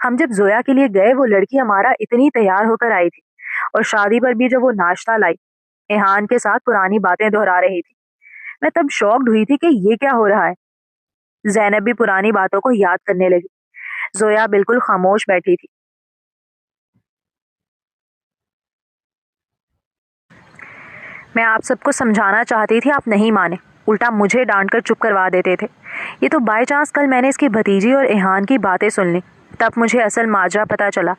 ہم جب زویا کے لیے گئے وہ لڑکی ہمارا اتنی تیار ہو کر آئی تھی، اور شادی پر بھی جب وہ ناشتہ لائی ایحان کے ساتھ پرانی باتیں دہرا رہی تھی، میں تب شاکڈ ہوئی تھی کہ یہ کیا ہو رہا ہے۔ زینب بھی پرانی باتوں کو یاد کرنے لگی۔ زویا بالکل خاموش بیٹھی تھی۔ میں آپ سب کو سمجھانا چاہتی تھی، آپ نہیں مانے، الٹا مجھے ڈانٹ کر چپ کروا دیتے تھے۔ یہ تو بائی چانس کل میں نے اس کی بھتیجی اور ایحان کی باتیں سن لی، تب مجھے اصل ماجرا پتا چلا۔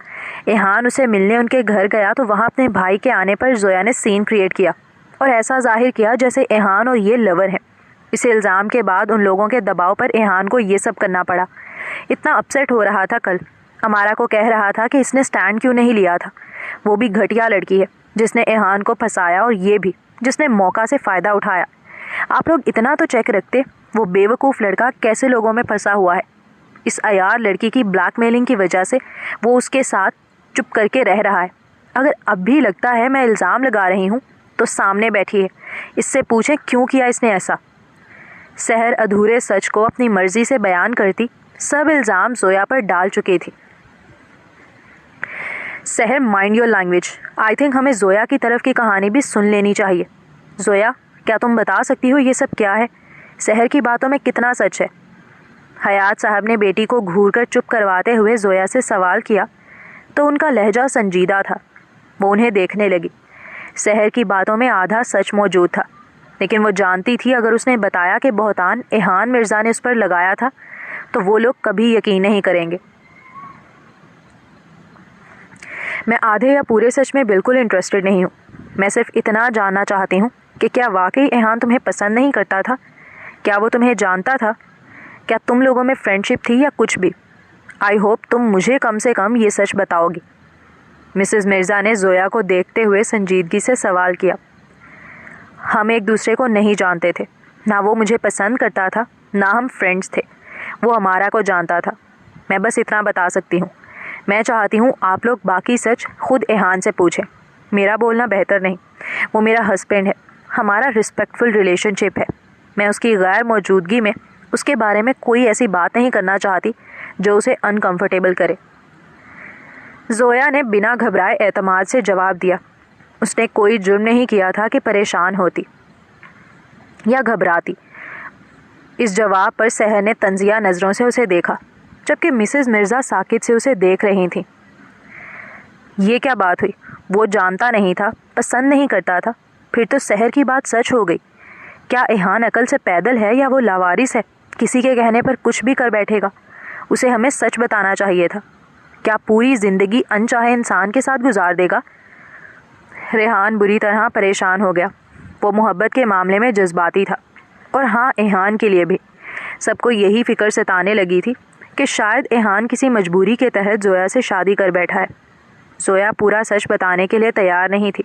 ایحان اسے ملنے ان کے گھر گیا تو وہاں اپنے بھائی کے آنے پر زویا نے سین کریٹ کیا اور ایسا ظاہر کیا جیسے ایحان اور یہ لور ہیں۔ اس الزام کے بعد ان لوگوں کے دباؤ پر ایحان کو یہ سب کرنا پڑا۔ اتنا اپسیٹ ہو رہا تھا کل، ہمارا کو کہہ رہا تھا کہ اس نے سٹینڈ کیوں نہیں لیا تھا۔ وہ بھی گھٹیا لڑکی ہے جس نے ایحان کو پھنسایا، اور یہ بھی جس نے موقع سے فائدہ اٹھایا۔ آپ لوگ اتنا تو چیک رکھتے وہ بے وقوف لڑکا کیسے لوگوں میں پھنسا ہوا ہے۔ اس عیار لڑکی کی بلیک میلنگ کی وجہ سے وہ اس کے ساتھ چپ کر کے رہ رہا ہے۔ اگر اب بھی لگتا ہے میں الزام لگا رہی ہوں تو سامنے بیٹھی ہے، اس سے پوچھیں کیوں کیا اس نے ایسا۔ سحر ادھورے سچ کو اپنی مرضی سے بیان کرتی سب الزام زویا پر ڈال چکی تھی۔ Sehar mind your language, I think ہمیں زویا کی طرف کی کہانی بھی سن لینی چاہیے۔ زویا، کیا تم بتا سکتی ہو یہ سب کیا ہے؟ سحر کی باتوں میں کتنا سچ ہے؟ حیات صاحب نے بیٹی کو گھور کر چپ کرواتے ہوئے زویا سے سوال کیا تو ان کا لہجہ سنجیدہ تھا۔ وہ انہیں دیکھنے لگی۔ سحر کی باتوں میں آدھا سچ موجود تھا، لیکن وہ جانتی تھی اگر اس نے بتایا کہ بہتان ایحان مرزا نے اس پر لگایا تھا تو وہ لوگ کبھی یقین نہیں کریں گے۔ میں آدھے یا پورے سچ میں بالکل انٹرسٹڈ نہیں ہوں، میں صرف اتنا جاننا چاہتی ہوں کہ کیا واقعی ایحان تمہیں پسند نہیں کرتا تھا؟ کیا وہ تمہیں جانتا تھا؟ کیا تم لوگوں میں فرینڈشپ تھی یا کچھ بھی؟ آئی ہوپ تم مجھے کم سے کم یہ سچ بتاؤ گی۔ مسز مرزا نے زویا کو دیکھتے ہوئے سنجیدگی سے سوال کیا۔ ہم ایک دوسرے کو نہیں جانتے تھے، نہ وہ مجھے پسند کرتا تھا نہ ہم فرینڈز تھے، وہ ہمارا کو جانتا تھا۔ میں بس اتنا بتا سکتی ہوں۔ میں چاہتی ہوں آپ لوگ باقی سچ خود ایحان سے پوچھیں، میرا بولنا بہتر نہیں۔ وہ میرا ہسبینڈ ہے، ہمارا رسپیکٹفل ریلیشن شپ ہے۔ میں اس کی غیر موجودگی میں اس کے بارے میں کوئی ایسی بات نہیں کرنا چاہتی جو اسے انکمفرٹیبل کرے۔ زویا نے بنا گھبرائے اعتماد سے جواب دیا۔ اس نے کوئی جرم نہیں کیا تھا کہ پریشان ہوتی یا گھبراتی۔ اس جواب پر سحر نے طنزیہ نظروں سے اسے دیکھا، جبکہ مسز مرزا ساکت سے اسے دیکھ رہی تھیں۔ یہ کیا بات ہوئی؟ وہ جانتا نہیں تھا، پسند نہیں کرتا تھا، پھر تو سحر کی بات سچ ہو گئی۔ کیا ایحان عقل سے پیدل ہے یا وہ لاوارث ہے، کسی کے کہنے پر کچھ بھی کر بیٹھے گا؟ اسے ہمیں سچ بتانا چاہیے تھا۔ کیا پوری زندگی انچاہے انسان کے ساتھ گزار دے گا؟ ریحان بری طرح پریشان ہو گیا۔ وہ محبت کے معاملے میں جذباتی تھا، اور ہاں ایحان کے لیے بھی۔ سب کو یہی فکر ستانے لگی تھی کہ شاید ایحان کسی مجبوری کے تحت زویا سے شادی کر بیٹھا ہے۔ زویا پورا سچ بتانے کے لیے تیار نہیں تھی۔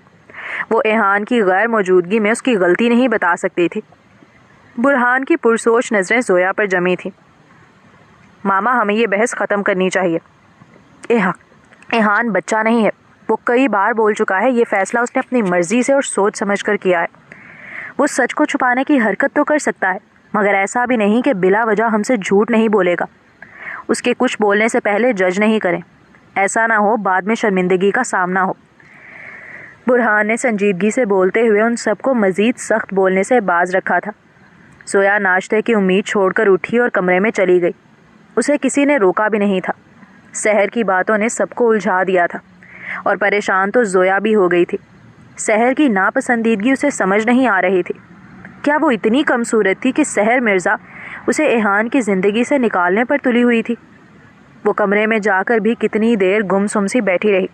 وہ ایحان کی غیر موجودگی میں اس کی غلطی نہیں بتا سکتی تھی۔ برہان کی پرسوچ نظریں زویا پر جمی تھیں۔ ماما، ہمیں یہ بحث ختم کرنی چاہیے۔ ایحان بچہ نہیں ہے، وہ کئی بار بول چکا ہے یہ فیصلہ اس نے اپنی مرضی سے اور سوچ سمجھ کر کیا ہے۔ وہ سچ کو چھپانے کی حرکت تو کر سکتا ہے، مگر ایسا بھی نہیں کہ بلا وجہ ہم سے جھوٹ نہیں بولے گا۔ اس کے کچھ بولنے سے پہلے جج نہیں کریں، ایسا نہ ہو بعد میں شرمندگی کا سامنا ہو۔ برہان نے سنجیدگی سے بولتے ہوئے ان سب کو مزید سخت بولنے سے باز رکھا تھا۔ زویا ناشتے کی امید چھوڑ کر اٹھی اور کمرے میں چلی گئی۔ اسے کسی نے روکا بھی نہیں تھا۔ سحر کی باتوں نے سب کو الجھا دیا تھا، اور پریشان تو زویا بھی ہو گئی تھی۔ سحر کی ناپسندیدگی اسے سمجھ نہیں آ رہی تھی۔ کیا وہ اتنی کم صورت تھی کہ سحر مرزا اسے ایحان کی زندگی سے نکالنے پر تلی ہوئی تھی؟ وہ کمرے میں جا کر بھی کتنی دیر گم سم سی بیٹھی رہی۔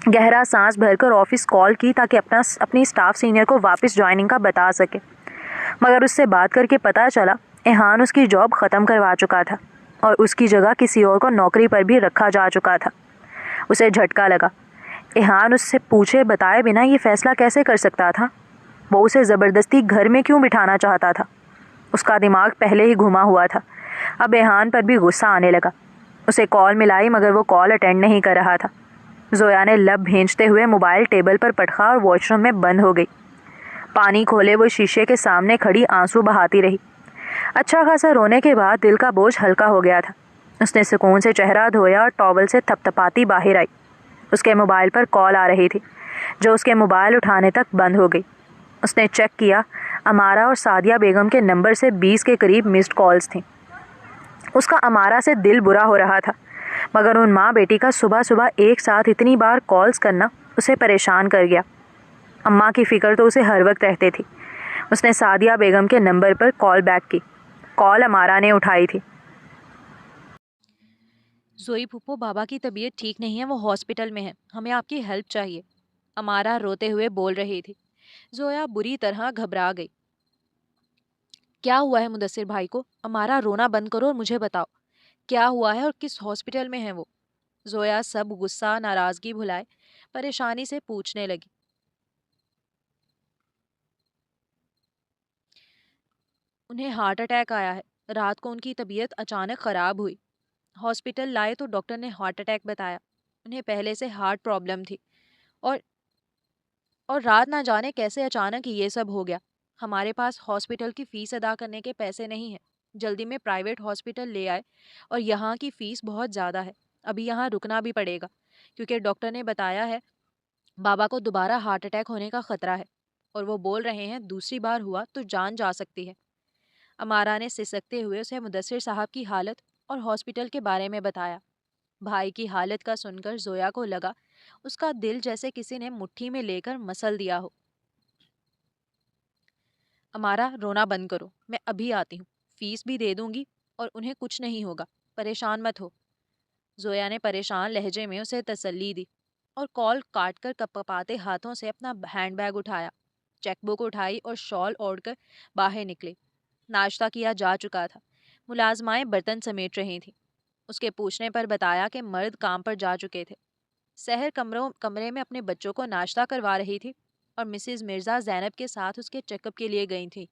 گہرا سانس بھر کر آفس کال کی تاکہ اپنی اسٹاف سینئر کو واپس جوائننگ کا بتا سکے، مگر اس سے بات کر کے پتہ چلا ایحان اس کی جاب ختم کروا چکا تھا اور اس کی جگہ کسی اور کو نوکری پر بھی رکھا جا چکا تھا۔ اسے جھٹکا لگا۔ ایحان اس سے پوچھے بتائے بنا یہ فیصلہ کیسے کر سکتا تھا؟ وہ اسے زبردستی گھر میں کیوں بٹھانا چاہتا تھا؟ اس کا دماغ پہلے ہی گھما ہوا تھا۔ اب ایحان پر بھی غصہ آنے لگا۔ اسے کال ملائی مگر وہ کال اٹینڈ نہیں کر رہا تھا۔ زویا نے لب بھینچتے ہوئے موبائل ٹیبل پر پٹخا اور واش روم میں بند ہو گئی۔ پانی کھولے وہ شیشے کے سامنے کھڑی آنسو بہاتی رہی۔ اچھا خاصا رونے کے بعد دل کا بوجھ ہلکا ہو گیا تھا۔ اس نے سکون سے چہرہ دھویا اور ٹاول سے تھپ تھپاتی باہر آئی۔ اس کے موبائل پر کال آ رہی تھی جو اس کے موبائل اٹھانے تک بند ہو گئی۔ اس نے چیک کیا، امارا اور سعدیہ بیگم کے نمبر سے 20 کے قریب مسڈ کالز تھیں۔ اس کا امارا سے دل برا ہو رہا تھا، مگر ان ماں بیٹی کا صبح صبح ایک ساتھ اتنی بار کالز کرنا اسے پریشان کر گیا۔ اماں کی فکر تو اسے ہر وقت رہتی تھی۔ اس نے سعدیہ بیگم کے نمبر پر کال بیک کی۔ کال امارا نے اٹھائی تھی۔ زوئی پھپھو، بابا کی طبیعت ٹھیک نہیں ہے، وہ ہاسپٹل میں ہے، ہمیں آپ کی ہیلپ چاہیے، امارا روتے ہوئے بول رہی تھی۔ زویا بری طرح گھبرا گئی۔ کیا ہوا ہے مدثر بھائی کو؟ امارا رونا بند کرو اور مجھے بتاؤ کیا ہوا ہے اور کس ہاسپٹل میں ہے وہ؟ زویا سب غصہ ناراضگی بھلائے پریشانی سے پوچھنے لگی۔ انہیں ہارٹ اٹیک آیا ہے، رات کو ان کی طبیعت اچانک خراب ہوئی، ہاسپٹل لائے تو ڈاکٹر نے ہارٹ اٹیک بتایا، انہیں پہلے سے ہارٹ پرابلم تھی اور رات نہ جانے کیسے اچانک یہ سب ہو گیا۔ ہمارے پاس ہاسپٹل کی فیس ادا کرنے کے پیسے نہیں ہیں، جلدی میں پرائیویٹ ہاسپٹل لے آئے اور یہاں کی فیس بہت زیادہ ہے، ابھی یہاں رکنا بھی پڑے گا کیونکہ ڈاکٹر نے بتایا ہے بابا کو دوبارہ ہارٹ اٹیک ہونے کا خطرہ ہے اور وہ بول رہے ہیں دوسری بار ہوا تو جان جا سکتی ہے۔ امارا نے سسکتے ہوئے اسے مدثر صاحب کی حالت اور ہاسپٹل کے بارے میں بتایا۔ بھائی کی حالت کا سن کر زویا کو لگا اس کا دل جیسے کسی نے مٹھی میں لے کر مسل دیا ہو۔ امارا رونا بند کرو، میں ابھی آتی ہوں، فیس بھی دے دوں گی اور انہیں کچھ نہیں ہوگا، پریشان مت ہو۔ زویا نے پریشان لہجے میں اسے تسلی دی اور کال کاٹ کر کپکپاتے ہاتھوں سے اپنا ہینڈ بیگ اٹھایا، چیک بک اٹھائی اور شال اوڑھ کر باہر نکلے۔ ناشتہ کیا جا چکا تھا، ملازمائیں برتن سمیٹ رہی تھیں۔ اس کے پوچھنے پر بتایا کہ مرد کام پر جا چکے تھے۔ سحر کمرے میں اپنے بچوں کو ناشتہ کروا رہی تھی اور مسز مرزا زینب کے ساتھ اس کے چیک اپ کے لیے گئی تھی۔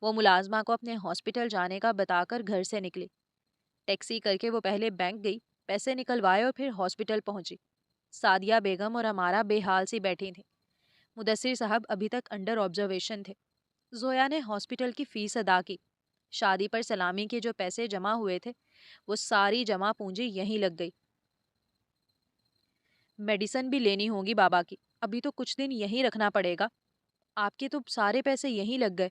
وہ ملازمہ کو اپنے ہاسپٹل جانے کا بتا کر گھر سے نکلی۔ ٹیکسی کر کے وہ پہلے بینک گئی، پیسے نکلوائے اور پھر ہاسپٹل پہنچی۔ سعدیہ بیگم اور امارا بے حال سی بیٹھی تھیں۔ مدثر صاحب ابھی تک انڈر آبزرویشن تھے۔ زویا نے ہاسپٹل کی فیس ادا کی۔ شادی پر سلامی کے جو پیسے جمع ہوئے تھے وہ ساری جمع پونجی یہیں لگ گئی۔ میڈیسن بھی لینی ہوگی بابا کی، ابھی تو کچھ دن یہیں رکھنا پڑے گا۔ آپ کے تو سارے پیسے یہیں لگ گئے۔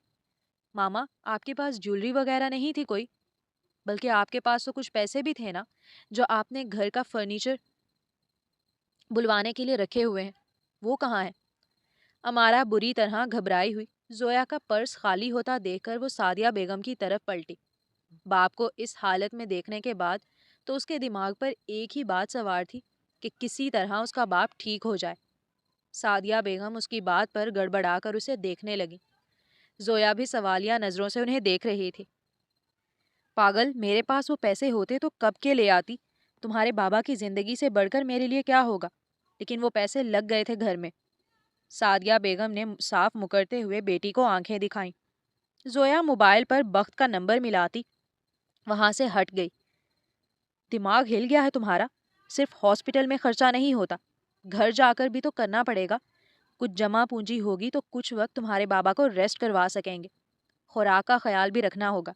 ماما، آپ کے پاس جیولری وغیرہ نہیں تھی کوئی؟ بلکہ آپ کے پاس تو کچھ پیسے بھی تھے نا جو آپ نے گھر کا فرنیچر بلوانے کے لیے رکھے ہوئے ہیں، وہ کہاں ہیں؟ امارا بری طرح گھبرائی ہوئی زویا کا پرس خالی ہوتا دیکھ کر وہ سعدیہ بیگم کی طرف پلٹی۔ باپ کو اس حالت میں دیکھنے کے بعد تو اس کے دماغ پر ایک ہی بات سوار تھی کہ کسی طرح اس کا باپ ٹھیک ہو جائے۔ سعدیہ بیگم اس کی بات پر گڑبڑا کر اسے دیکھنے لگی۔ زویا بھی سوالیہ نظروں سے انہیں دیکھ رہی تھی۔ پاگل، میرے پاس وہ پیسے ہوتے تو کب کے لے آتی، تمہارے بابا کی زندگی سے بڑھ کر میرے لیے کیا ہوگا، لیکن وہ پیسے لگ گئے تھے گھر میں۔ سعدیہ بیگم نے صاف مکرتے ہوئے بیٹی کو آنکھیں دکھائیں۔ زویا موبائل پر بخت کا نمبر ملاتی وہاں سے ہٹ گئی۔ دماغ ہل گیا ہے تمہارا؟ صرف ہاسپٹل میں خرچہ نہیں ہوتا، گھر جا کر بھی تو کرنا پڑے گا۔ کچھ جمع پونجی ہوگی تو کچھ وقت تمہارے بابا کو ریسٹ کروا سکیں گے، خوراک کا خیال بھی رکھنا ہوگا۔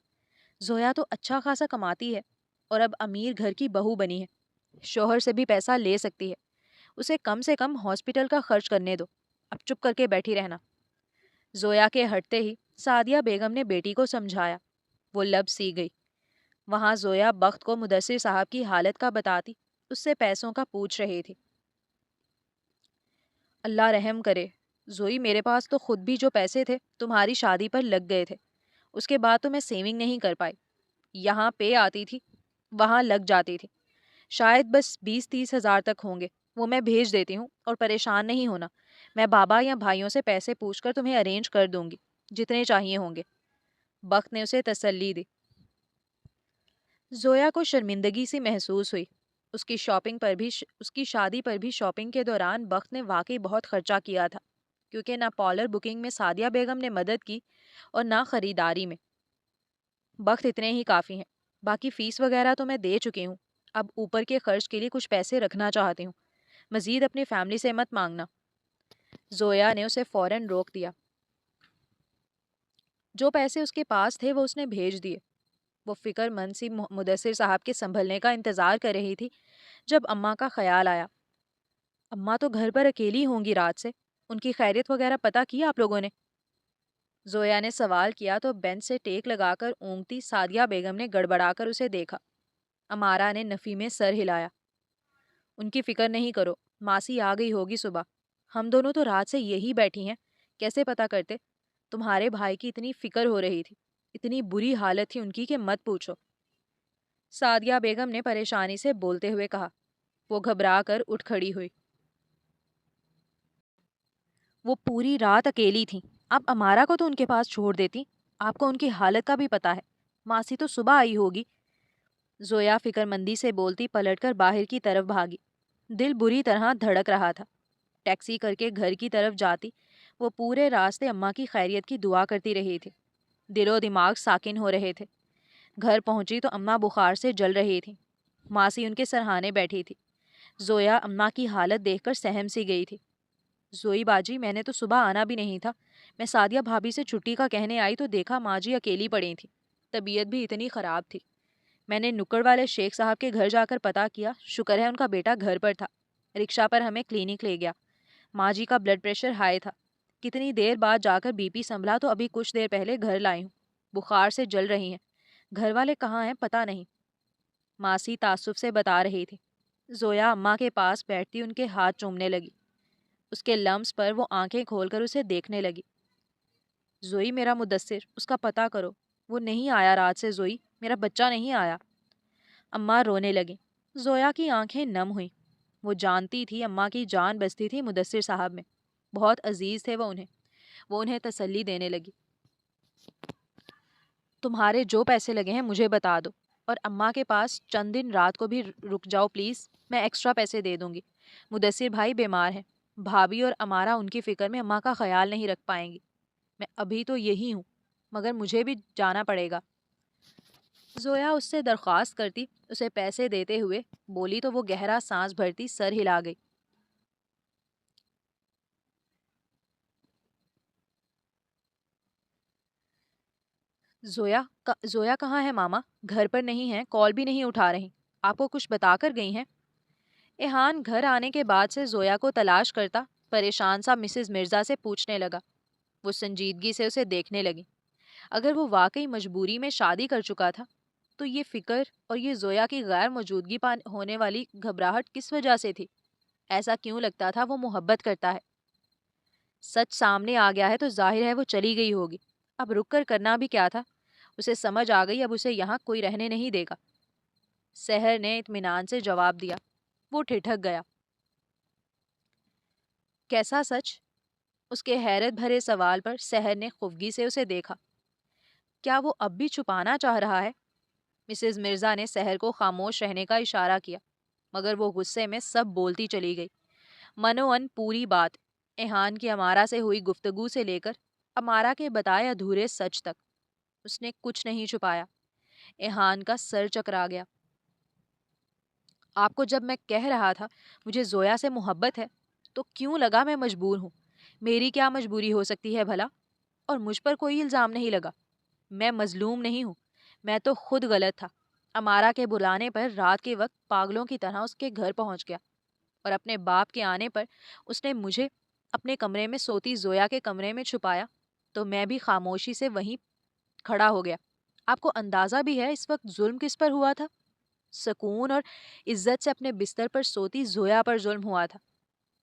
زویا تو اچھا خاصا کماتی ہے اور اب امیر گھر کی بہو بنی ہے، شوہر سے بھی پیسہ لے سکتی ہے، اسے کم سے کم ہاسپٹل کا خرچ کرنے دو، اب چپ کر کے بیٹھی رہنا۔ زویا کے ہٹتے ہی سعدیہ بیگم نے بیٹی کو سمجھایا، وہ لب سی گئی۔ وہاں زویا بخت کو مدثر صاحب کی حالت کا بتاتی اس سے پیسوں کا پوچھ رہی تھی۔ اللہ رحم کرے زوئی، میرے پاس تو خود بھی جو پیسے تھے تمہاری شادی پر لگ گئے تھے، اس کے بعد تو میں سیونگ نہیں کر پائی، یہاں پے آتی تھی وہاں لگ جاتی تھی، شاید بس 20-30 ہزار تک ہوں گے، وہ میں بھیج دیتی ہوں اور پریشان نہیں ہونا، میں بابا یا بھائیوں سے پیسے پوچھ کر تمہیں ارینج کر دوں گی جتنے چاہیے ہوں گے۔ بخت نے اسے تسلی دی۔ زویا کو شرمندگی سی محسوس ہوئی۔ اس کی شادی پر بھی شاپنگ کے دوران بخت نے واقعی بہت خرچہ کیا تھا، کیونکہ نہ پارلر بکنگ میں سعدیہ بیگم نے مدد کی اور نہ خریداری میں۔ بخت اتنے ہی کافی ہیں، باقی فیس وغیرہ تو میں دے چکی ہوں، اب اوپر کے خرچ کے لیے کچھ پیسے رکھنا چاہتی ہوں، مزید اپنی فیملی سے مت مانگنا۔ زویا نے اسے فوراً روک دیا۔ جو پیسے اس کے پاس تھے وہ اس نے بھیج دیے۔ وہ فکر مند سی مدثر صاحب کے سنبھلنے کا انتظار کر رہی تھی جب اماں کا خیال آیا۔ اماں تو گھر پر اکیلی ہوں گی رات سے، ان کی خیریت وغیرہ پتہ کی آپ لوگوں نے؟ زویا نے سوال کیا تو بینچ سے ٹیک لگا کر اونگتی سعدیہ بیگم نے گڑبڑا کر اسے دیکھا۔ امارا نے نفی میں سر ہلایا۔ ان کی فکر نہیں کرو، ماسی آ گئی ہوگی صبح، ہم دونوں تو رات سے یہی بیٹھی ہیں، کیسے پتا کرتے؟ تمہارے بھائی کی اتنی فکر ہو رہی تھی، اتنی بری حالت تھی ان کی کہ مت پوچھو، سعدیہ بیگم نے پریشانی سے بولتے ہوئے کہا۔ وہ گھبرا کر اٹھ کھڑی ہوئی۔ وہ پوری رات اکیلی تھیں، آپ امارا کو تو ان کے پاس چھوڑ دیتی، آپ کو ان کی حالت کا بھی پتا ہے، ماسی تو صبح آئی ہوگی۔ زویا فکر مندی سے بولتی پلٹ کر باہر کی طرف بھاگی۔ دل بری طرح دھڑک رہا تھا۔ ٹیکسی کر کے گھر کی طرف جاتی وہ پورے راستے اماں کی خیریت کی دعا کرتی رہی تھی۔ دل و دماغ ساکن ہو رہے تھے۔ گھر پہنچی تو اماں بخار سے جل رہی تھی۔ ماسی ان کے سرہانے بیٹھی تھی۔ زویا اماں کی حالت دیکھ کر سہم سی گئی تھی۔ زوئی باجی، میں نے تو صبح آنا بھی نہیں تھا، میں سعدیہ بھابھی سے چھٹی کا کہنے آئی تو دیکھا ماں جی اکیلی پڑی تھی، طبیعت بھی اتنی خراب تھی۔ میں نے نکڑ والے شیخ صاحب کے گھر جا کر پتا کیا، شکر ہے ان کا بیٹا گھر پر تھا، رکشہ پر ہمیں کلینک لے گیا۔ ماں جی کا بلڈ پریشر ہائی تھا، کتنی دیر بعد جا کر بی پی سنبھلا تو ابھی کچھ دیر پہلے گھر لائی ہوں، بخار سے جل رہی ہیں، گھر والے کہاں ہیں پتہ نہیں، ماسی تعصب سے بتا رہی تھی۔ زویا اماں کے پاس بیٹھتی ان کے ہاتھ چومنے لگی۔ اس کے لمس پر وہ آنکھیں کھول کر اسے دیکھنے لگی۔ زوئی میرا مدثر، اس کا پتہ کرو، وہ نہیں آیا رات سے، زوئی میرا بچہ نہیں آیا۔ اماں رونے لگیں۔ زویا کی آنکھیں نم ہوئیں۔ وہ جانتی تھی اماں کی جان بستی تھی مدثر صاحب میں، بہت عزیز تھے وہ انہیں تسلی دینے لگی۔ تمہارے جو پیسے لگے ہیں مجھے بتا دو، اور اماں کے پاس چند دن رات کو بھی رک جاؤ پلیز، میں ایکسٹرا پیسے دے دوں گی۔ مدثر بھائی بیمار ہیں، بھابھی اور امارا ان کی فکر میں اماں کا خیال نہیں رکھ پائیں گی، میں ابھی تو یہی ہوں، مگر مجھے بھی جانا پڑے گا۔ زویا اس سے درخواست کرتی اسے پیسے دیتے ہوئے بولی تو وہ گہرا سانس بھرتی سر ہلا گئی۔ زویا کہاں ہے ماما؟ گھر پر نہیں ہے، کال بھی نہیں اٹھا رہی، آپ کو کچھ بتا کر گئی ہیں؟ ایحان گھر آنے کے بعد سے زویا کو تلاش کرتا پریشان سا مسز مرزا سے پوچھنے لگا۔ وہ سنجیدگی سے اسے دیکھنے لگی۔ اگر وہ واقعی مجبوری میں شادی کر چکا تھا تو یہ فکر اور یہ زویا کی غیر موجودگی پر ہونے والی گھبراہٹ کس وجہ سے تھی؟ ایسا کیوں لگتا تھا وہ محبت کرتا ہے؟ سچ سامنے آ گیا ہے تو ظاہر ہے وہ چلی گئی ہوگی، اب رک کر کرنا بھی کیا تھا؟ اسے سمجھ آ گئی اب اسے یہاں کوئی رہنے نہیں دے گا۔ سحر نے اطمینان سے جواب دیا۔ وہ ٹھٹک گیا۔ کیسا سچ؟ اس کے حیرت بھرے سوال پر سحر نے خفگی سے اسے دیکھا۔ کیا وہ اب بھی چھپانا چاہ رہا ہے؟ مسز مرزا نے سحر کو خاموش رہنے کا اشارہ کیا، مگر وہ غصے میں سب بولتی چلی گئی۔ منوان پوری بات، ایحان کی امارا سے ہوئی گفتگو سے لے کر امارا کے بتائے ادھورے سچ تک، اس نے کچھ نہیں چھپایا۔ ایحان کا سر چکرا گیا۔ آپ کو جب میں کہہ رہا تھا مجھے زویا سے محبت ہے تو کیوں لگا میں مجبور ہوں؟ میری کیا مجبوری ہو سکتی ہے بھلا؟ اور مجھ پر کوئی الزام نہیں لگا، میں مظلوم نہیں ہوں، میں تو خود غلط تھا۔ امارا کے بلانے پر رات کے وقت پاگلوں کی طرح اس کے گھر پہنچ گیا، اور اپنے باپ کے آنے پر اس نے مجھے اپنے کمرے میں سوتی زویا کے کمرے میں چھپایا تو میں بھی خاموشی سے وہیں کھڑا ہو گیا۔ آپ کو اندازہ بھی ہے اس وقت ظلم کس پر ہوا تھا؟ سکون اور عزت سے اپنے بستر پر سوتی زویا پر ظلم ہوا تھا۔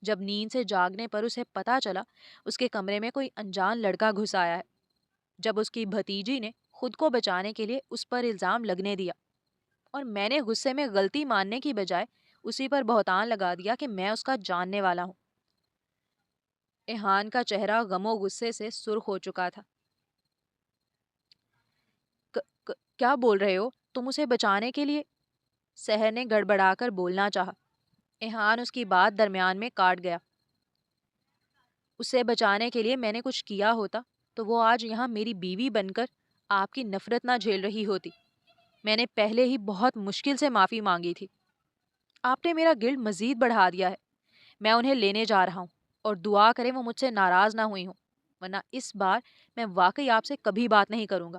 جب نیند سے جاگنے پر اسے پتا چلا اس کے کمرے میں کوئی انجان لڑکا گھس آیا ہے، جب اس کی بھتیجی نے خود کو بچانے کے لیے اس پر الزام لگنے دیا، اور میں نے غصے میں غلطی ماننے کی بجائے اسی پر بہتان لگا دیا کہ میں اس کا جاننے والا ہوں۔ ایحان کا چہرہ غم و غصے سے سرخ ہو چکا تھا۔ کیا بول رہے ہو؟ تم اسے بچانے کے لیے؟ سحر نے گڑبڑا کر بولنا چاہا۔ ایحان اس کی بات درمیان میں کاٹ گیا۔ اسے بچانے کے لیے میں نے کچھ کیا ہوتا تو وہ آج یہاں میری بیوی بن کر آپ کی نفرت نہ جھیل رہی ہوتی۔ میں نے پہلے ہی بہت مشکل سے معافی مانگی تھی۔ آپ نے میرا گلڈ مزید بڑھا دیا ہے۔ میں انہیں لینے جا رہا ہوں، اور دعا کریں وہ مجھ سے ناراض نہ ہوئی ہوں، ورنہ اس بار میں واقعی آپ سے کبھی بات نہیں کروں گا۔